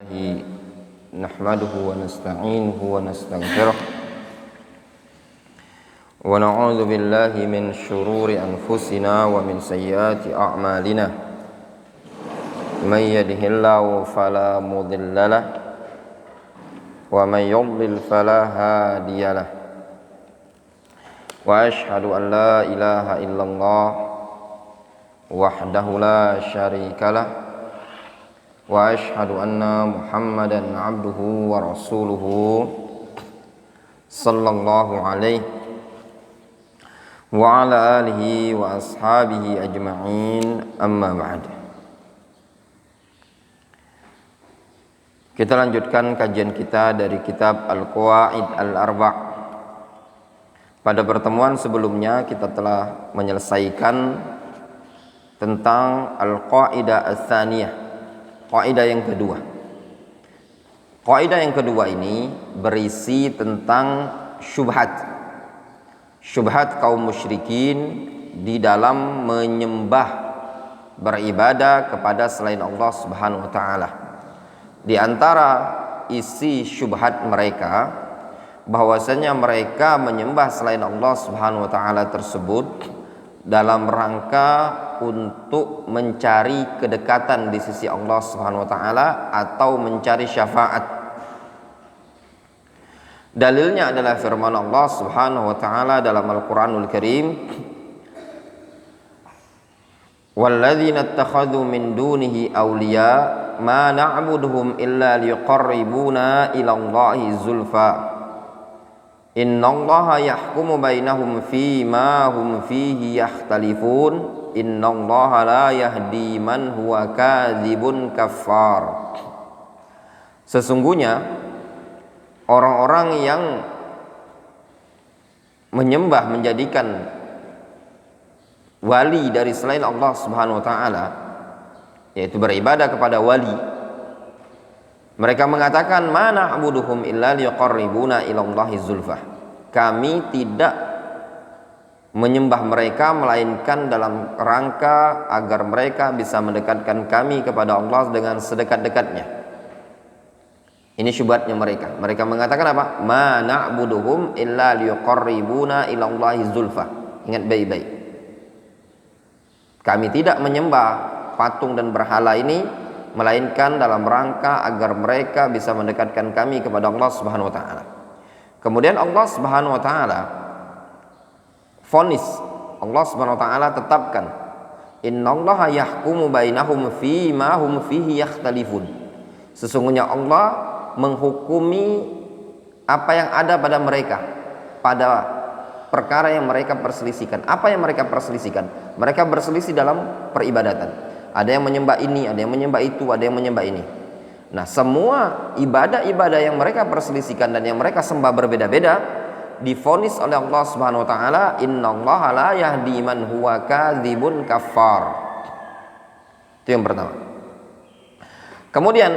نحمده ونستعينه ونستغفره ونعوذ بالله من شرور أنفسنا ومن سيئات أعمالنا من يهده الله فلا مضل له ومن يضلل فلا هادي له وأشهد أن لا إله إلا الله وحده لا شريك له وأشهد أن محمدا عبده ورسوله صلى الله عليه وعلى آله وأصحابه أجمعين أما بعد. Kita lanjutkan kajian kita dari kitab Al-Qawaid Al-Arba'. Pada pertemuan sebelumnya kita telah menyelesaikan tentang Al-Qaidah Ats-Tsaniyah, kaidah yang kedua. Kaidah yang kedua ini berisi tentang syubhat kaum musyrikin di dalam menyembah, beribadah kepada selain Allah Subhanahu wa taala. Di antara isi syubhat mereka bahwasanya mereka menyembah selain Allah Subhanahu wa taala tersebut dalam rangka untuk mencari kedekatan di sisi Allah Subhanahu wa taala atau mencari syafaat. Dalilnya adalah firman Allah Subhanahu wa taala dalam Al-Qur'anul Karim, "Walladzina ittakhadhu min dunihi awliya ma na'buduhum illa liqarribuna ila Allahi zulfa innallaha yahkumu bainahum fima hum fihi yakhtalifun innallaha la yahdi man huwa kadzibun kafar." Sesungguhnya orang-orang yang menyembah, menjadikan wali dari selain Allah Subhanahu wa taala, yaitu beribadah kepada wali, mereka mengatakan mana na'buduhum illa liqarribuna ila Allahi zulfah. Kami tidak menyembah mereka melainkan dalam rangka agar mereka bisa mendekatkan kami kepada Allah dengan sedekat-dekatnya. Ini syubhatnya mereka. Mereka mengatakan apa? Ma na'buduhum illa liqarribuna ila Allahi zulfah. Ingat baik-baik. Kami tidak menyembah patung dan berhala ini melainkan dalam rangka agar mereka bisa mendekatkan kami kepada Allah Subhanahu wa taala. Kemudian Allah Subhanahu wa taala vonis, Allah Subhanahu wa taala tetapkan, innallaha yahkumu bainahum fima hum fihi yakhtalifun. Sesungguhnya Allah menghukumi apa yang ada pada mereka, pada perkara yang mereka perselisihkan. Apa yang mereka perselisihkan? Mereka berselisih dalam peribadatan. Ada yang menyembah ini, ada yang menyembah itu, ada yang menyembah ini. Nah, semua ibadah-ibadah yang mereka perselisihkan dan yang mereka sembah berbeda-beda divonis oleh Allah Subhanahu wa taala, innallaha la yahdi man huwa kadzibun kafar. Itu yang pertama. Kemudian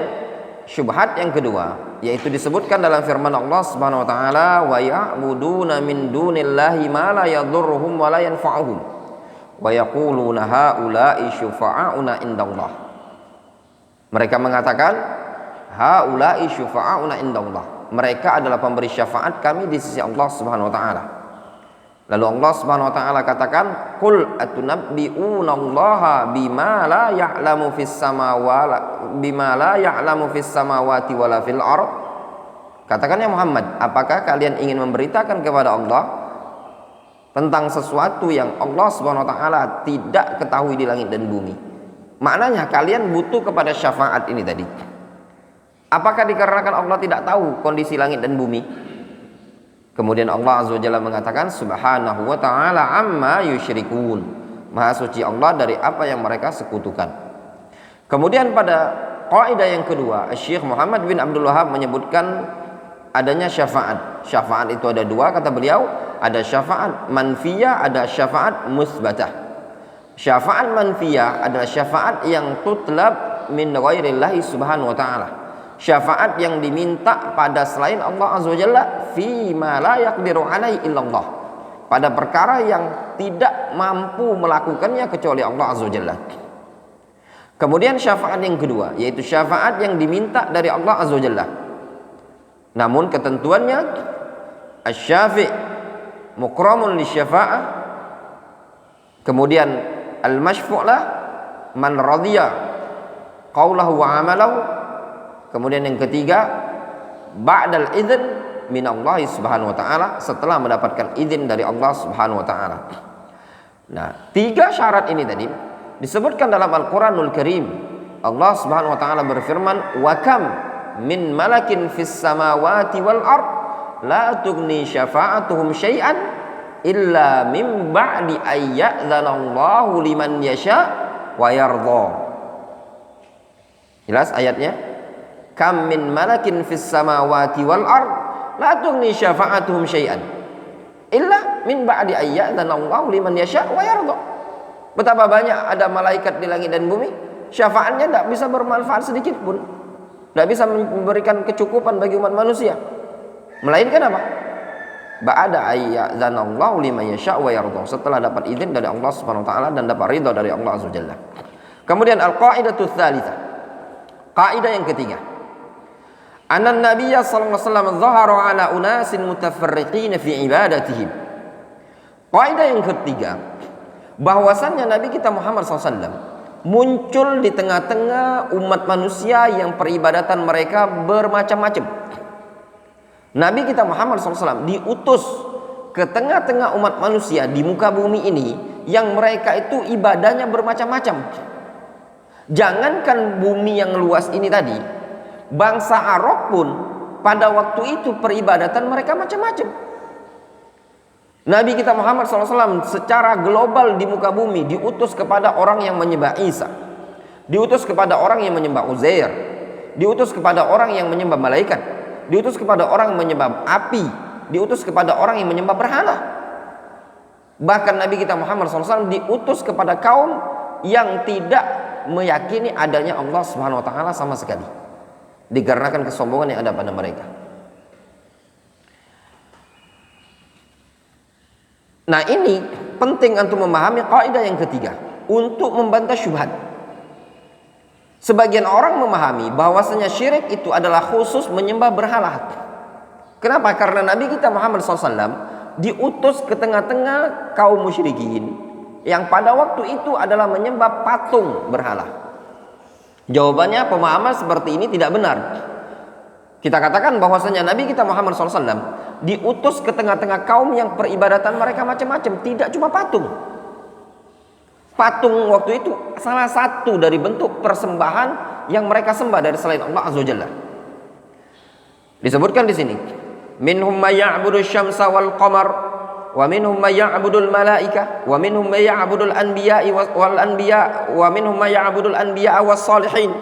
syubhat yang kedua yaitu disebutkan dalam firman Allah Subhanahu wa taala, wa ya'buduna min dunillahi ma la yadhurruhum wa la yanfa'uhum wa yaquluna haula'i syufa'auna indallah. Mereka mengatakan haula'i syufa'auna indallah. Mereka adalah pemberi syafaat kami di sisi Allah Subhanahu wa taala. Lalu Allah Subhanahu wa taala katakan, qul atunabbi'unallaha bima la ya'lamu fis samawati wala fil ard. Katakan ya Muhammad, apakah kalian ingin memberitakan kepada Allah tentang sesuatu yang Allah Subhanahu wa taala tidak ketahui di langit dan bumi? Maknanya kalian butuh kepada syafaat ini tadi. Apakah dikarenakan Allah tidak tahu kondisi langit dan bumi? Kemudian Allah Azza wa Jalla mengatakan, subhanahu wa ta'ala amma yusyrikun. Maha suci Allah dari apa yang mereka sekutukan. Kemudian pada kaidah yang kedua, Syekh Muhammad bin Abdul Wahhab menyebutkan adanya syafaat. Syafaat itu ada dua, kata beliau. Ada syafaat manfiyah, ada syafaat musbatah. Syafaat manfiyah adalah syafaat yang tutlab min ghairillahi subhanahu wa ta'ala. Syafaat yang diminta pada selain Allah Azza wa Jalla fi ma la yaqdiru alaihi illallah, pada perkara yang tidak mampu melakukannya kecuali Allah Azza wa Jalla. Kemudian syafaat yang kedua, yaitu syafaat yang diminta dari Allah Azza wa Jalla. Namun ketentuannya, asy-syafi' mukramun lisyafa'ah. Kemudian al-masyfu' lah man radhiya qaulahu wa amalahu. Kemudian yang ketiga, ba'dal idzn min Allah Subhanahu wa taala, setelah mendapatkan izin dari Allah Subhanahu wa taala. Nah, 3 syarat ini tadi disebutkan dalam Al-Qur'anul Karim. Allah Subhanahu wa taala berfirman, "Wa kam min malakin fis samawati wal ard la tughni syafa'atuhum syai'an illa min ba'di ay ya'dzanallahu liman yasha wa yardha." Jelas ayatnya? Kam min malakin fis samawati wal ard la tughni syafa'atuhum syai'an illa min ba'di ay ya'dzanallahu liman yasha wa yardha. Betapa banyak ada malaikat di langit dan bumi, syafaatnya tidak bisa bermanfaat sedikit pun, tidak bisa memberikan kecukupan bagi umat manusia, melainkan apa? Ba'da ay ya'dzanallahu liman yasha wa yardha, setelah dapat izin dari Allah Subhanahu wa taala dan dapat ridha dari Allah Azza wa Jalla. Kemudian al-qaidatus tsalitsah, kaidah yang ketiga, anna nabiyya sallallahu alaihi wasallam dhahara ala unasin mutafarriqin fi ibadatihim. Kaidah yang ketiga, bahwasannya Nabi kita Muhammad SAW muncul di tengah-tengah umat manusia yang peribadatan mereka bermacam-macam. Nabi kita Muhammad SAW diutus ke tengah-tengah umat manusia di muka bumi ini yang mereka itu ibadahnya bermacam-macam. Jangankan bumi yang luas ini tadi, bangsa Arab pun pada waktu itu peribadatan mereka macam-macam. Nabi kita Muhammad SAW secara global di muka bumi diutus kepada orang yang menyembah Isa, diutus kepada orang yang menyembah Uzair, diutus kepada orang yang menyembah malaikat, diutus kepada orang yang menyembah api, diutus kepada orang yang menyembah berhala. Bahkan Nabi kita Muhammad SAW diutus kepada kaum yang tidak meyakini adanya Allah Subhanahu wa taala sama sekali, dikarenakan kesombongan yang ada pada mereka. Nah, ini penting untuk memahami kaidah yang ketiga untuk membantah syubhat. Sebagian orang memahami bahwasanya syirik itu adalah khusus menyembah berhala. Kenapa? Karena Nabi kita Muhammad SAW diutus ke tengah-tengah kaum musyrikin yang pada waktu itu adalah menyembah patung berhala. Jawabannya, pemahaman seperti ini tidak benar. Kita katakan bahwasanya Nabi kita Muhammad SAW diutus ke tengah-tengah kaum yang peribadatan mereka macam-macam, tidak cuma patung. Patung waktu itu salah satu dari bentuk persembahan yang mereka sembah dari selain Allah Azza wa Jalla. Disebutkan di sini, minhum may ya'budu syamsa wal qamar wa minhum may ya'budul malaika wa minhum may ya'budul anbiya'i wal anbiya wa minhum may ya'budul anbiya'a was salihin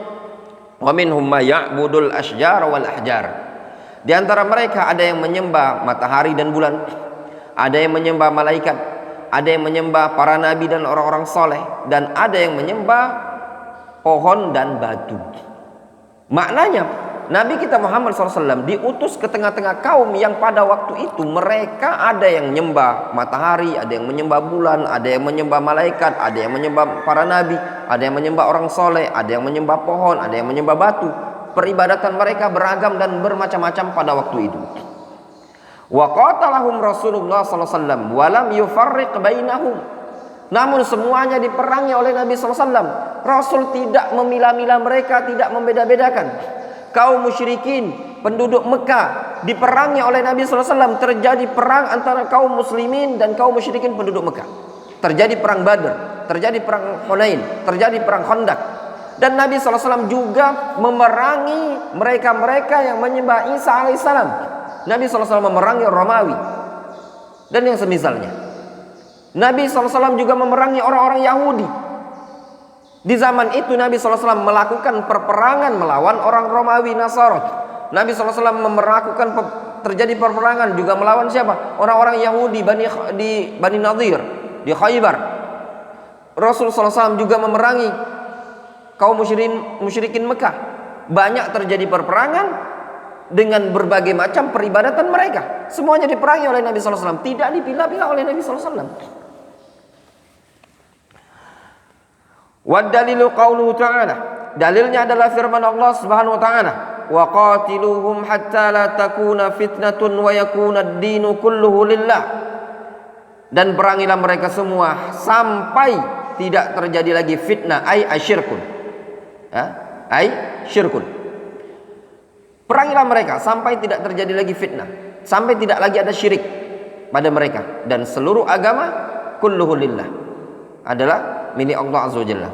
wa minhum may ya'budul asyjar wal ahjar. Di antara mereka ada yang menyembah matahari dan bulan, ada yang menyembah malaikat, ada yang menyembah para nabi dan orang-orang soleh, dan ada yang menyembah pohon dan batu. Maknanya Nabi kita Muhammad SAW diutus ke tengah-tengah kaum yang pada waktu itu mereka ada yang menyembah matahari, ada yang menyembah bulan, ada yang menyembah malaikat, ada yang menyembah para nabi, ada yang menyembah orang soleh, ada yang menyembah pohon, ada yang menyembah batu. Peribadatan mereka beragam dan bermacam-macam pada waktu itu. Wa qatalahum Rasulullah sallallahu alaihi wasallam wa lam yufarriq bainahum. Namun semuanya diperangi oleh Nabi sallallahu alaihi wasallam. Rasul tidak memilah-milah mereka, tidak membeda-bedakan. Kaum musyrikin, penduduk Mekah diperangi oleh Nabi sallallahu alaihi wasallam. Terjadi perang antara kaum muslimin dan kaum musyrikin penduduk Mekah. Terjadi perang Badr, terjadi perang Hunain, terjadi perang Khandaq. Dan Nabi SAW juga memerangi mereka-mereka yang menyembah Isa alaihissalam. Nabi SAW memerangi Romawi dan yang semisalnya. Nabi SAW juga memerangi orang-orang Yahudi. Di zaman itu Nabi SAW melakukan perperangan melawan orang Romawi Nasara. Nabi SAW melakukan terjadi perperangan juga melawan siapa? Orang-orang Yahudi di Bani Nadir, di Khaybar. Rasulullah SAW juga memerangi kaum musyrikin Mekah. Banyak terjadi perperangan dengan berbagai macam peribadatan mereka. Semuanya diperangi oleh Nabi SAW, tidak dipilah-pilah oleh Nabi SAW. Wa dalilu qauluhu ta'ala, dalilnya adalah firman Allah Subhanahu wa taala, wa qatiluhum hatta la takuna fitnatun wa yakuna ad-dinu kulluhu lillah. Dan perangilah mereka semua sampai tidak terjadi lagi fitnah, ai asyirkun. Ai syirkun. Perangilah mereka sampai tidak terjadi lagi fitnah, sampai tidak lagi ada syirik pada mereka, dan seluruh agama kulluhu lillah adalah milik Allah Azza wa Jalla.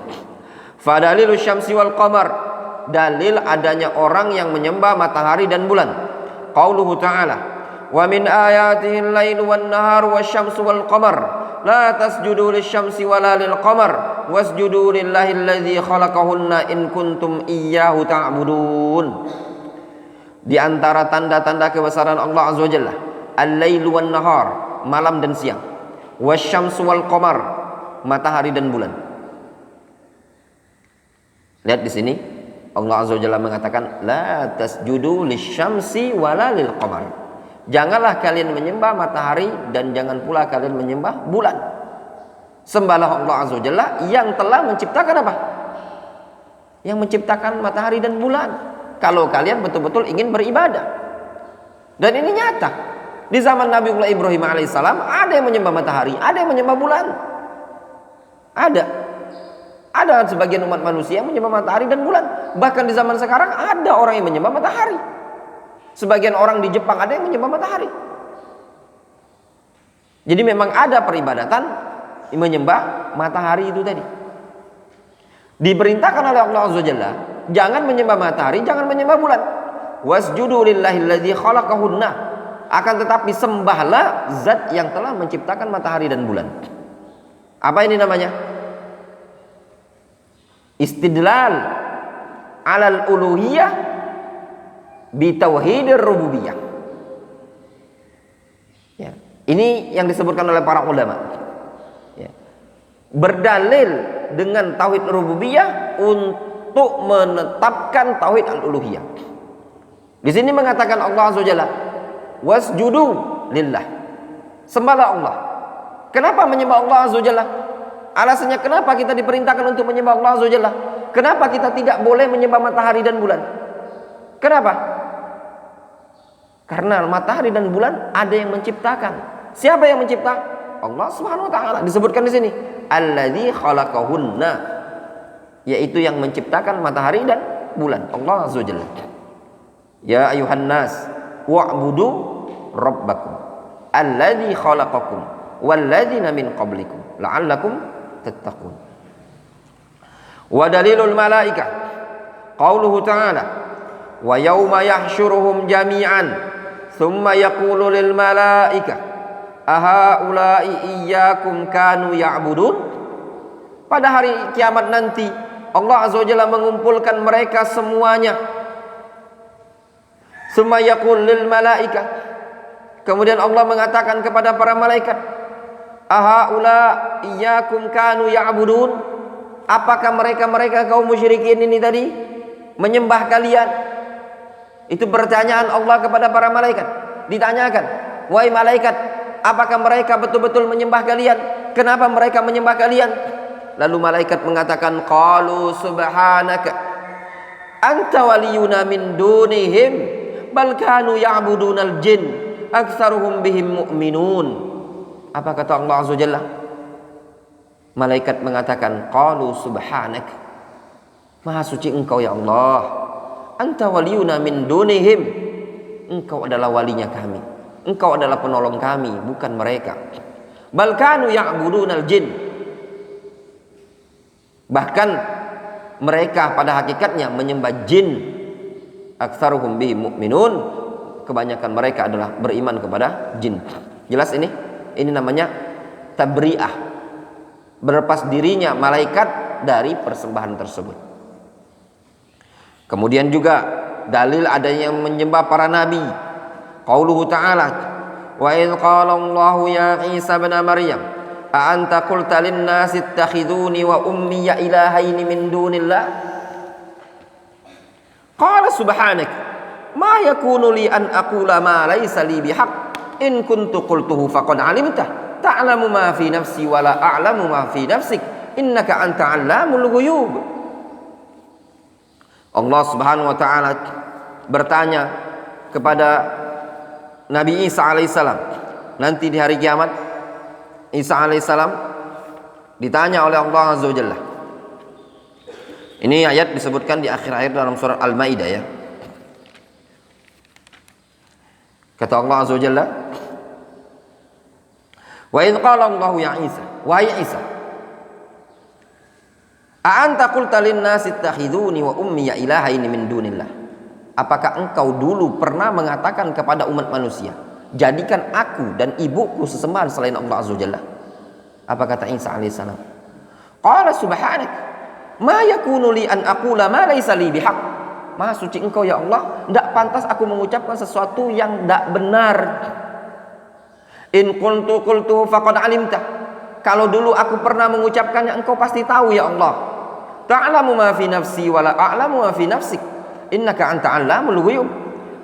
Fadalilu syamsi wal qamar, dalil adanya orang yang menyembah matahari dan bulan. Qauluhu ta'ala, wa min ayatihi al-lailu wan naharu wasyamsu wal qamar la tasjudu lisyamsi wala lil qamar wasjudu lillahi alladzi khalaqahunna in kuntum iyyahu ta'budun. Di antara tanda-tanda kebesaran Allah Azza wa Jalla, al-lailu wan nahar, malam dan siang, wasyamsu wal qamar, matahari dan bulan. Lihat di sini Allah Azza wa Jalla mengatakan la tasjudu lisyamsi wala lil qamar. Janganlah kalian menyembah matahari dan jangan pula kalian menyembah bulan. Sembahlah Allah Azza wa Jalla yang telah menciptakan apa? Yang menciptakan matahari dan bulan. Kalau kalian betul-betul ingin beribadah. Dan ini nyata. Di zaman Nabiullah Ibrahim alaihissalam ada yang menyembah matahari, ada yang menyembah bulan. Ada sebagian umat manusia yang menyembah matahari dan bulan. Bahkan di zaman sekarang ada orang yang menyembah matahari. Sebagian orang di Jepang ada yang menyembah matahari. Jadi memang ada peribadatan yang menyembah matahari itu tadi. Diperintahkan oleh Allah Azza wa Jalla, jangan menyembah matahari, jangan menyembah bulan. Wasjudu lillahi alladzi khalaqahunna. Akan tetapi sembahlah zat yang telah menciptakan matahari dan bulan. Apa ini namanya? Istidlal alal uluhiyah bi tauhidir rububiyah. Ya, ini yang disebutkan oleh para ulama. Ya. Berdalil dengan tauhid rububiyah untuk menetapkan tauhid al-uluhiyah. Di sini mengatakan Allah Azza wa Jalla, wasjudu lillah. Sembahlah Allah. Kenapa menyembah Allah Azza wa Jalla? Alasannya kenapa kita diperintahkan untuk menyembah Allah Azza wa Jalla? Kenapa kita tidak boleh menyembah matahari dan bulan? Kenapa? Karena matahari dan bulan ada yang menciptakan. Siapa yang mencipta? Allah Subhanahu wa taala. Disebutkan di sini, alladzi khalaqahunna, yaitu yang menciptakan matahari dan bulan, Allah Azza wa Jalla. Ya ayuhan nas wa'budu rabbakum alladzi khalaqakum walladzina min qablikum la'allakum tattaqun. Wa dalilul malaikah qauluhu ta'ala, wa yauma yahsyuruhum jami'an thumma yaqulu lil malaikah ahaula'i iyyakum kanu ya'budun. Pada hari kiamat nanti Allah Azza wa Jalla mengumpulkan mereka semuanya. Thumma yaqul lil malaikah, kemudian Allah mengatakan kepada para malaikat, ahaula iyyakum kanu ya'budun, apakah mereka kaum musyrikin ini tadi menyembah kalian? Itu pertanyaan Allah kepada para malaikat. Ditanyakan, wahai malaikat, apakah mereka betul-betul menyembah kalian? Kenapa mereka menyembah kalian? Lalu malaikat mengatakan, qalu subhanaka anta waliyuna min dunihim bal kanu ya'budunal jin aktsaruhum bihim mu'minun. Apa kata Allah Azza wa Jalla? Malaikat mengatakan, qalu subhanak, maha suci engkau ya Allah, anta waliyuna min dunihim, engkau adalah walinya kami, engkau adalah penolong kami, bukan mereka. Bal kanu ya'budunal jin, bahkan mereka pada hakikatnya menyembah jin. Aktsaruhum bihim mu'minun, kebanyakan mereka adalah beriman kepada jin. Jelas ini? Ini namanya tabri'ah, berlepas dirinya malaikat dari persembahan tersebut. Kemudian juga dalil adanya yang menyembah para nabi. Qauluhu ta'ala, wa idz qala Allahu ya Isa ibn Maryam a anta qulta lin nasi ittakhiduni wa ummi ilahaini min dunillah. Qala subhanak ma yakunu li an aqula ma laysa li bihaq in kuntu qultuhu faqad alimtah ta'lamu ma fi nafsi wa la a'lamu ma fi nafsik innaka anta 'allamul ghuyub. Allah Subhanahu wa taala bertanya kepada Nabi Isa alaihissalam nanti di hari kiamat. Isa alaihissalam ditanya oleh Allah azza wajalla. Ini ayat disebutkan di akhir ayat dalam surat Al-Maidah ya. Kata Allah azza wajalla, wa idh qala Allah ya Isa, wahai Isa, a anta qulta lin-nasi ittakhiduni wa ummi ilahaini min dunillah. Apakah engkau dulu pernah mengatakan kepada umat manusia, jadikan aku dan ibuku sesembahan selain Allah azza wajalla? Apa kata Isa alaihissalam? Qala subhanak, ma yakunu li an aqula ma laysa li bihaq. Maha suci engkau ya Allah, tidak pantas aku mengucapkan sesuatu yang tidak benar. In qultu faqad alimta. Kalau dulu aku pernah mengucapkannya, engkau pasti tahu ya Allah. Ta'lamu ma fi nafsi wa la a'lamu ma fi nafsik. Innaka anta 'allamul ghuyub.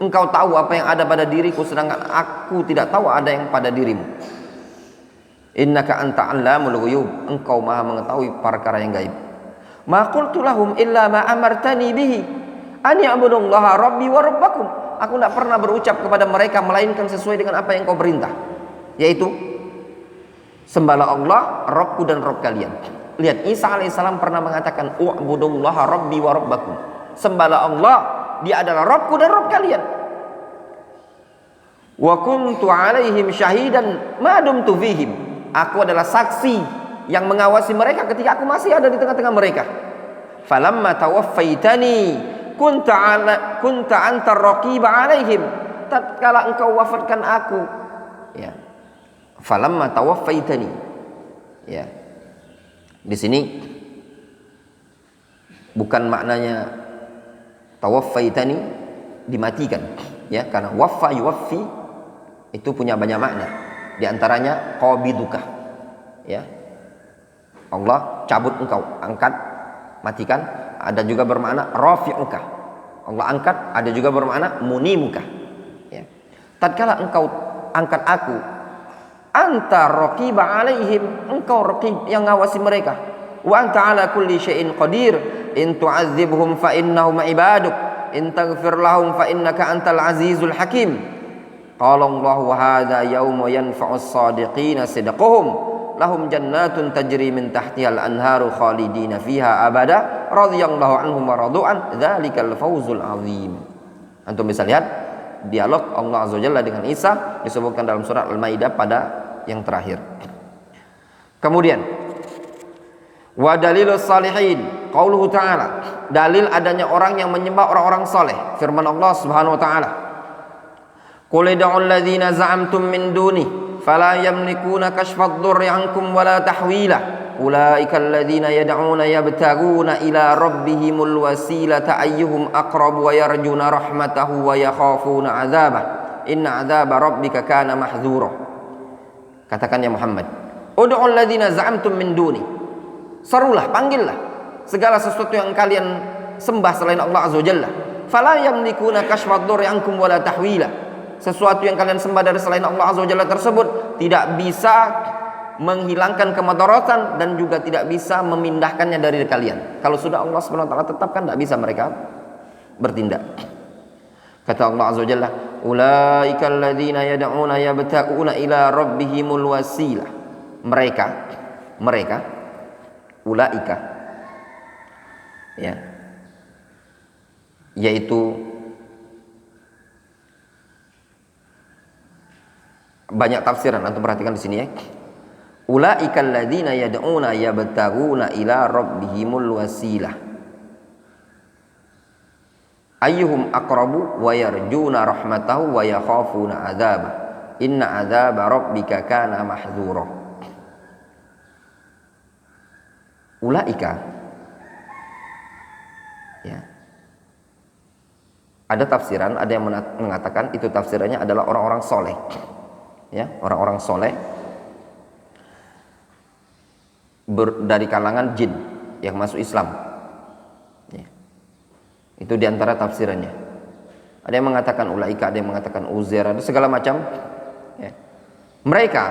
Engkau tahu apa yang ada pada diriku, sedangkan aku tidak tahu ada yang pada dirimu. Innaka anta 'allamul ghuyub. Engkau maha mengetahui perkara yang gaib. Ma qultu lahum illa ma amartani bihi an ya'budullaha rabbi wa rabbakum. Aku tidak pernah berucap kepada mereka melainkan sesuai dengan apa yang kau perintah, yaitu sembahlah Allah, Rabbku dan Rabb kalian. Lihat, Isa alaihissalam pernah mengatakan u'budullaha rabbi wa rabbakum. Sembahlah Allah, dia adalah Rabbku dan Rabb kalian. Wa kuntu alaihim syahidan ma dumtu fihim. Aku adalah saksi yang mengawasi mereka ketika aku masih ada di tengah-tengah mereka. Falamma tawaffaitani kunta antar raqiba alaihim. Tatkala engkau wafatkan aku, ya. Falamma tawaffaitani. Ya. Di sini bukan maknanya tawaffaitani dimatikan, ya, karena waffa yuwaffi itu punya banyak makna. Di antaranya qabiduka, ya. Allah cabut engkau, angkat, matikan. Ada juga bermakna rafi'uka, Allah angkat. Ada juga bermakna munimuka, ya. Tatkala engkau angkat aku, anta raqiba alaihim, engkau raqib yang ngawasi mereka. Wa anta ala kulli syai'in qadir. In tu'adzibhum fa innahum ibaduk, in taghfir lahum fa innaka antal azizul hakim. Qala Allah hadza yawma yanfa'us shadiqina sidquhum lahum jannatun tajri min tahtihal anharu khalidina fiha abada radhiyallahu anhum wa radu'an dzalikal fawzul azim. Antum bisa lihat dialog Allah azza wajalla dengan Isa disebutkan dalam surat Al-Maidah pada yang terakhir. Kemudian wa dalilus salihin qauluhu ta'ala, dalil adanya orang yang menyembah orang-orang saleh, firman Allah Subhanahu wa taala, qul ud'ul ladzina za'amtum min duni fala yamlikuna kashfad dhurri 'ankum wala tahwila ulaikal ladzina yad'una yabtaguna ila rabbihimul wasilata ayyuhum aqrabu wa yarjuna rahmatahu wa yakhafuna 'adzabah inna 'adzaba rabbika kana mahdzura. Katakan ya Muhammad, ud'ul ladzina za'amtum min duni, serulah, panggillah segala sesuatu yang kalian sembah selain Allah azza wajalla. Fala yamlikuna kashfad dhurri 'ankum wala tahwila, sesuatu yang kalian sembah dari selain Allah azza wajalla tersebut tidak bisa menghilangkan kemudaratan dan juga tidak bisa memindahkannya dari kalian. Kalau sudah Allah Subhanahu wa taala tetapkan, tidak bisa mereka bertindak. Kata Allah azza wajalla, ulaikal ladzina yad'una yabtaguna ila rabbihimul wasilah. Mereka ulaika, ya, yaitu banyak tafsiran, antum perhatikan di sini ya. Ulaikal ladzina yad'una yabtaguna ila rabbihimul wasilah ayyuhum aqrabu wa yarjuna rahmatahu wa yakhafuna 'adzabah inna 'adzaba rabbika kana mahdzura. Ulaika, ya, ada tafsiran, ada yang mengatakan itu tafsirannya adalah orang-orang soleh, ya, orang-orang soleh dari kalangan jin yang masuk Islam, ya. Itu diantara tafsirannya. Ada yang mengatakan ulaika, ada yang mengatakan uzair, ada segala macam, ya. Mereka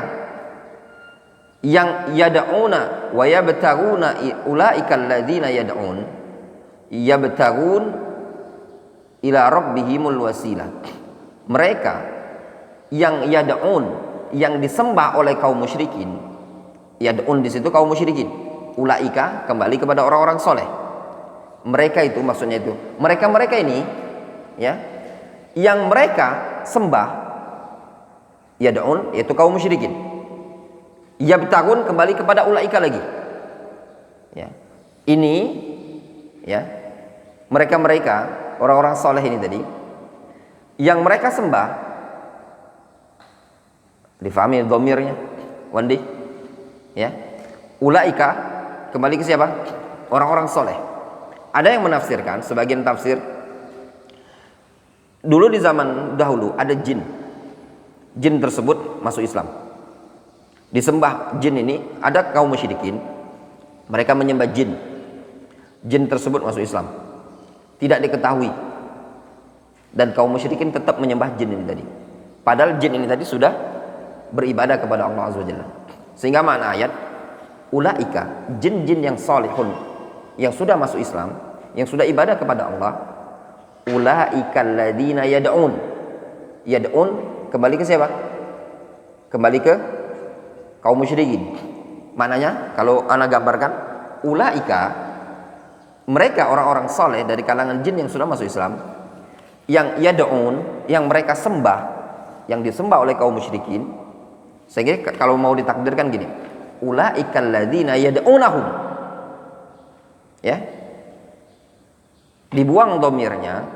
yang yad'una wa yabtaguna, ulaika alladzina yabtagun ila rabbihimul wasilah. Mereka yang yad'un, yang disembah oleh kaum musyrikin. Yad'un di situ kaum musyrikin. Ulaika kembali kepada orang-orang soleh. Mereka itu maksudnya itu mereka ini ya, yang mereka sembah yad'un yaitu kaum musyrikin. Yabtagun kembali kepada ulaika lagi. Ya. Ini ya, mereka orang-orang soleh ini tadi yang mereka sembah, difahami dhamirnya Wandi ya. Ulaika kembali ke siapa? Orang-orang soleh. Ada yang menafsirkan, sebagian tafsir, dulu di zaman dahulu ada jin tersebut masuk Islam, disembah jin ini. Ada kaum musyrikin, mereka menyembah jin tersebut masuk Islam, tidak diketahui, dan kaum musyrikin tetap menyembah jin ini tadi, padahal jin ini tadi sudah beribadah kepada Allah Azza wa Jalla. Sehingga makna ayat ulaika, jin-jin yang salihun, yang sudah masuk Islam, yang sudah ibadah kepada Allah, ulaika alladzina yad'un kembali ke siapa? Kembali ke kaum musyrikin. Maknanya kalau ana gambarkan, ulaika mereka orang-orang soleh dari kalangan jin yang sudah masuk Islam, yang yad'un, yang mereka sembah, yang disembah oleh kaum musyrikin. Sehingga kalau mau ditakdirkan gini, ulaika alladzina yad'unahum ya, dibuang domirnya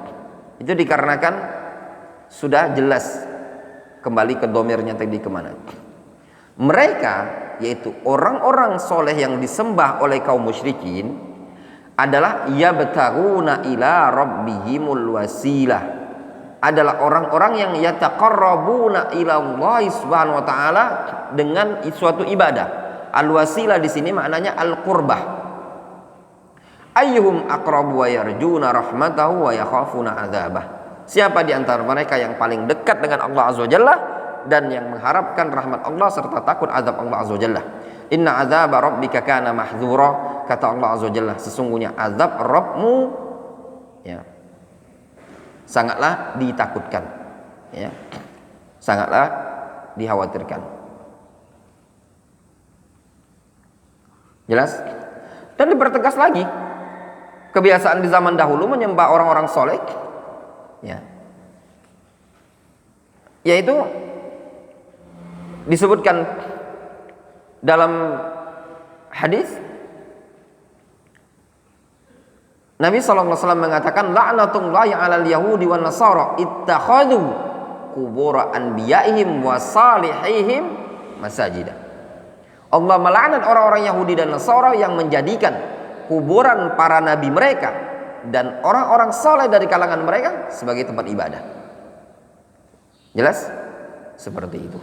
itu dikarenakan sudah jelas kembali ke domirnya tadi kemana. Mereka yaitu orang-orang soleh yang disembah oleh kaum musyrikin adalah yabtaguna ila rabbihimul wasilah, adalah orang-orang yang yataqarrabuna ila Allah Subhanahu wa taala dengan suatu ibadah. Al wasilah di sini maknanya al qurbah. Ayyuhum aqrabu wa yarjuna rahmatahu wa yakhafuna adzabah. Siapa di antara mereka yang paling dekat dengan Allah Azza wa Jalla dan yang mengharapkan rahmat Allah serta takut azab Allah Azza wa Jalla. Inna adzaba rabbika kana mahdzura, kata Allah Azza wa Jalla, sesungguhnya azab Rabbmu ya, sangatlah ditakutkan ya, sangatlah dikhawatirkan. Jelas? Dan dipertegas lagi, kebiasaan di zaman dahulu menyembah orang-orang soleh ya, yaitu disebutkan dalam hadis Nabi SAW mengatakan, la'natullahi 'alal yahudi wan nasara ittakhadhu qubur anbiya'ihim wa salihihim masajidah. Allah melaknat orang-orang Yahudi dan Nasara yang menjadikan kuburan para nabi mereka dan orang-orang soleh dari kalangan mereka sebagai tempat ibadah. Jelas? Seperti itu.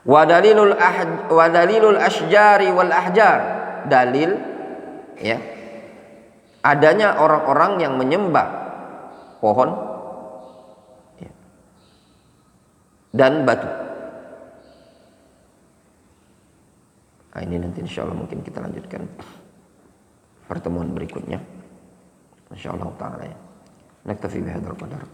Wa dalilul asyjari wal ahjar, dalil ya, adanya orang-orang yang menyembah pohon ya, dan batu. Nah, ini nanti insyaallah mungkin kita lanjutkan pertemuan berikutnya insyaallah taala ya. Naktafi bihadzal qadar.